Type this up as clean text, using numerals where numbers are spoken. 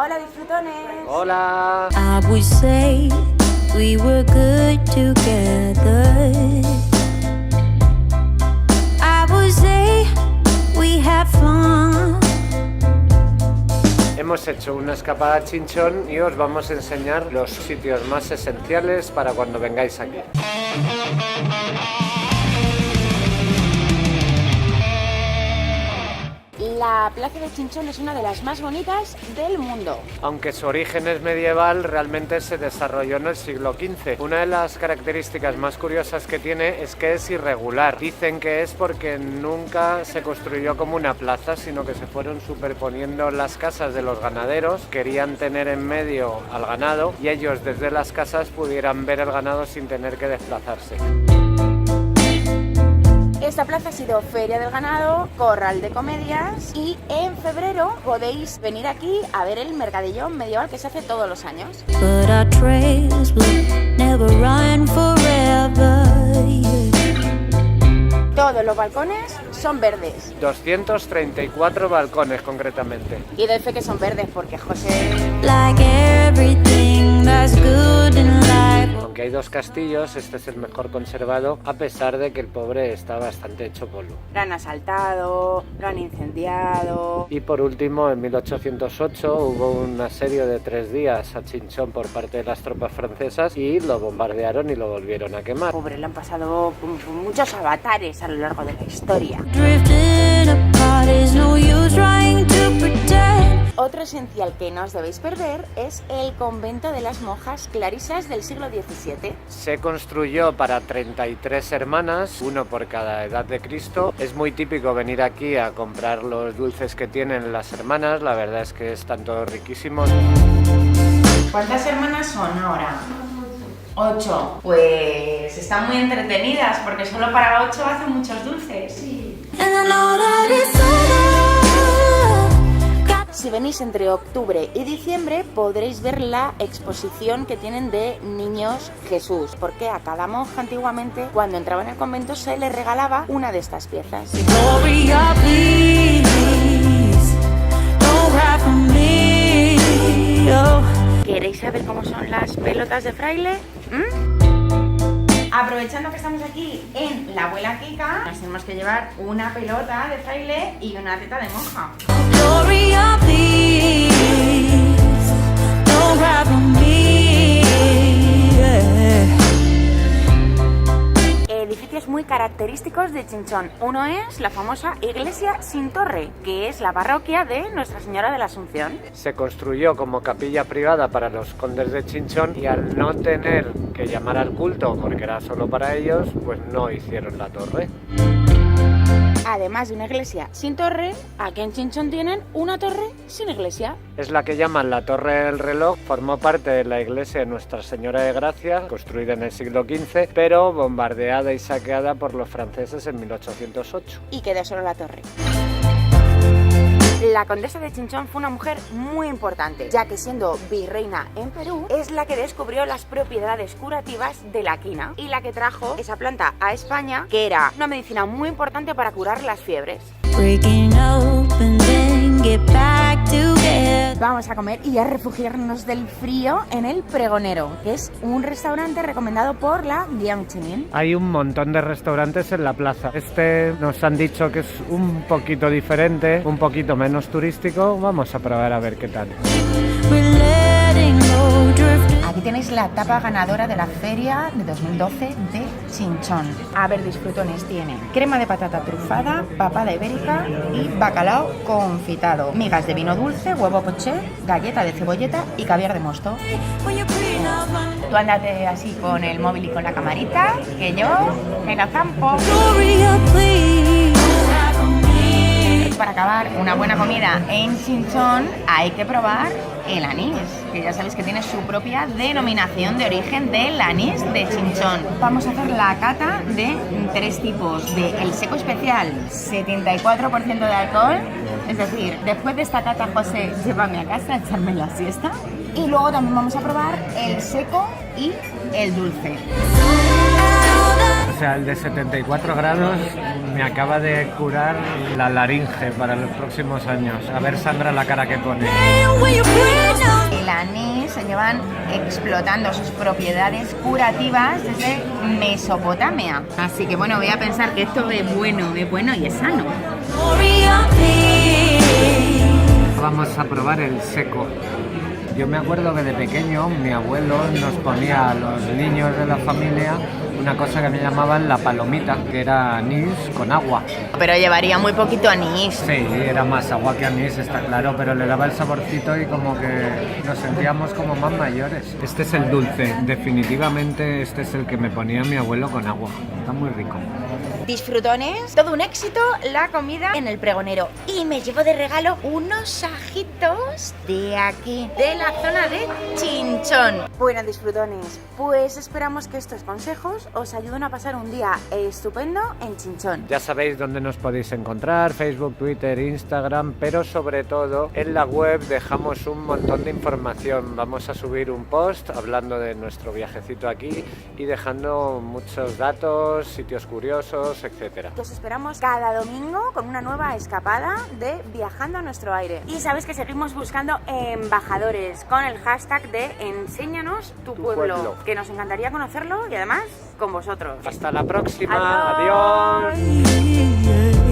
Hola, disfrutones. Hola. I would say we were good together. I would say we had fun. Hemos hecho una escapada a Chinchón y os vamos a enseñar los sitios más esenciales para cuando vengáis aquí. La plaza de Chinchón es una de las más bonitas del mundo. Aunque su origen es medieval, realmente se desarrolló en el siglo XV. Una de las características más curiosas que tiene es que es irregular. Dicen que es porque nunca se construyó como una plaza, sino que se fueron superponiendo las casas de los ganaderos. Querían tener en medio al ganado y ellos desde las casas pudieran ver el ganado sin tener que desplazarse. Esta plaza ha sido feria del ganado, corral de comedias y en febrero podéis venir aquí a ver el mercadillo medieval que se hace todos los años. But our trails will never run forever. Todos los balcones son verdes. 234 balcones concretamente. Y doy fe que son verdes porque José... Like everything that's good in life. Aunque hay dos castillos, este es el mejor conservado, a pesar de que el pobre está bastante hecho polvo. Lo han asaltado, lo han incendiado... Y por último, en 1808 hubo un asedio de 3 días a Chinchón por parte de las tropas francesas y lo bombardearon y lo volvieron a quemar. Pobre, le han pasado muchos avatares a lo largo de la historia. Drifting apart, there's no use trying to pretend. Otro esencial que no os debéis perder es el convento de las monjas clarisas del siglo XVII. Se construyó para 33 hermanas, uno por cada edad de Cristo. Es muy típico venir aquí a comprar los dulces que tienen las hermanas, la verdad es que están todos riquísimos. ¿Cuántas hermanas son ahora? 8. Pues están muy entretenidas porque solo para 8 hacen muchos dulces. And I know that it's over. Si venís entre octubre y diciembre podréis ver la exposición que tienen de niños Jesús, porque a cada monja antiguamente cuando entraba en el convento se le regalaba una de estas piezas. Gloria, please, don't cry for me. Oh. ¿Queréis saber cómo son las pelotas de fraile? Aprovechando que estamos aquí en la abuela Kika, nos tenemos que llevar una pelota de fraile y una teta de monja. Gloria, please, don't cry for me. Edificios muy característicos de Chinchón. Uno es la famosa iglesia sin torre, que es la parroquia de Nuestra Señora de la Asunción. Se construyó como capilla privada para los condes de Chinchón y al no tener que llamar al culto porque era solo para ellos, pues no hicieron la torre. Además de una iglesia sin torre, aquí en Chinchón tienen una torre sin iglesia. Es la que llaman la Torre del Reloj, formó parte de la iglesia de Nuestra Señora de Gracia, construida en el siglo XV, pero bombardeada y saqueada por los franceses en 1808. Y quedó solo la torre. La condesa de Chinchón fue una mujer muy importante, ya que siendo virreina en Perú, es la que descubrió las propiedades curativas de la quina y la que trajo esa planta a España, que era una medicina muy importante para curar las fiebres. Breaking up and then get back together. Vamos a comer y a refugiarnos del frío en El Pregonero, que es un restaurante recomendado por la Guía Michelin. Hay un montón de restaurantes en la plaza. Este nos han dicho que es un poquito diferente, un poquito menos turístico. Vamos a probar a ver qué tal. We're letting go, drifting. Aquí tenéis la tapa ganadora de la feria de 2012 de Chinchón. A ver, disfrutones, tiene crema de patata trufada, papada ibérica y bacalao confitado, migas de vino dulce, huevo poché, galleta de cebolleta y caviar de mosto. When you're pretty now, running. Tú ándate así con el móvil y con la camarita, que yo me la zampo. Gloria, please, don't cry for me. Para acabar una buena comida en Chinchón hay que probar el anís, que ya sabéis que tiene su propia denominación de origen del anís de Chinchón. Vamos a hacer la cata de 3 tipos, de el seco especial, 74% de alcohol, es decir, después de esta cata, José, llévame a casa a echarme la siesta. Y luego también vamos a probar el seco y el dulce. O sea, el de 74 grados me acaba de curar la laringe para los próximos años. A ver, Sandra, la cara que pone. When you preach estaban explotando sus propiedades curativas desde Mesopotamia. Así que bueno, voy a pensar que esto es bueno y es sano. Vamos a probar el seco. Yo me acuerdo que de pequeño mi abuelo nos ponía a los niños de la familia una cosa que me llamaban la palomita, que era anís con agua. Pero llevaría muy poquito anís. Sí, era más agua que anís, está claro, pero le daba el saborcito y como que nos sentíamos como más mayores. Este es el dulce, definitivamente este es el que me ponía mi abuelo con agua. Está muy rico. Disfrutones, todo un éxito la comida en el pregonero. Y me llevo de regalo unos ajitos de aquí, de la zona de Chinchón. Bueno, disfrutones, pues esperamos que estos consejos os ayuden a pasar un día estupendo en Chinchón. Ya sabéis dónde nos podéis encontrar, Facebook, Twitter, Instagram, pero sobre todo en la web dejamos un montón de información. Vamos a subir un post hablando de nuestro viajecito aquí y dejando muchos datos, sitios curiosos, etcétera. Os esperamos cada domingo con una nueva escapada de Viajando a Nuestro Aire. Y sabes que seguimos buscando embajadores con el hashtag de Enséñanos tu pueblo, que nos encantaría conocerlo y además con vosotros. Hasta la próxima. Adiós. Yeah.